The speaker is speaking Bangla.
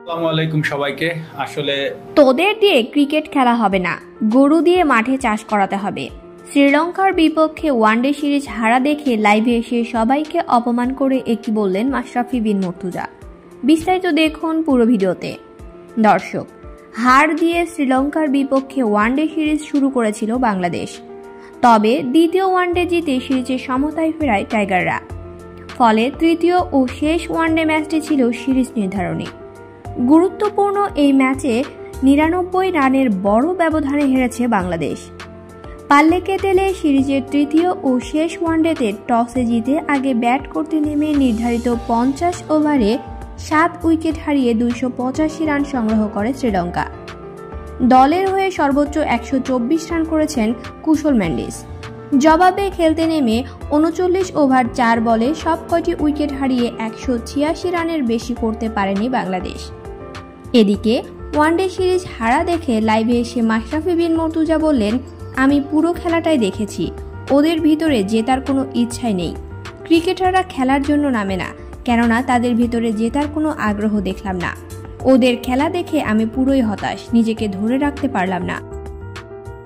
আসসালামু আলাইকুম সবাইকে। আসলে তোদের দিয়ে ক্রিকেট খেলা হবে না, গরু দিয়ে মাঠে চাষ করাতে হবে। শ্রীলঙ্কার বিপক্ষে ওয়ানডে সিরিজ হারা দেখে লাইভে এসে সবাইকে অপমান করে একই বললেন মাশরাফি বিন মুর্তজা। বিস্তারিত দেখুন পুরো ভিডিওতে। দর্শক, হার দিয়ে শ্রীলঙ্কার বিপক্ষে ওয়ানডে সিরিজ শুরু করেছিল বাংলাদেশ। তবে দ্বিতীয় ওয়ানডে জিতে সিরিজে সমতায় ফেরায় টাইগাররা। ফলে তৃতীয় ও শেষ ওয়ানডে ম্যাচটি ছিল সিরিজ নির্ধারণী। গুরুত্বপূর্ণ এই ম্যাচে ৯৯ রানের বড় ব্যবধানে হেরেছে বাংলাদেশ। পাল্লেকেতেলে সিরিজের তৃতীয় ও শেষ ওয়ানডেতে টসে জিতে আগে ব্যাট করতে নেমে নির্ধারিত ৫০ ওভারে ৭ উইকেট হারিয়ে ২৮৫ রান সংগ্রহ করে শ্রীলঙ্কা। দলের হয়ে সর্বোচ্চ ১২৪ রান করেছেন কুশল মেন্ডিস। জবাবে খেলতে নেমে ৩৯ ওভার ৪ বলে সবকটি উইকেট হারিয়ে ১৮৬ রানের বেশি করতে পারেনি বাংলাদেশ। এদিকে ওয়ানডে সিরিজ হারা দেখে লাইভে এসে মাশরাফি বিন মুর্তজা বললেন, আমি পুরো খেলাটাই দেখেছি, ওদের ভিতরে জেতার কোনো ইচ্ছাই নেই। ক্রিকেটাররা খেলার জন্য নামে না, কেননা তাদের ভিতরে জেতার কোনো আগ্রহ দেখলাম না। ওদের খেলা দেখে আমি পুরোই হতাশ, নিজেকে ধরে রাখতে পারলাম না।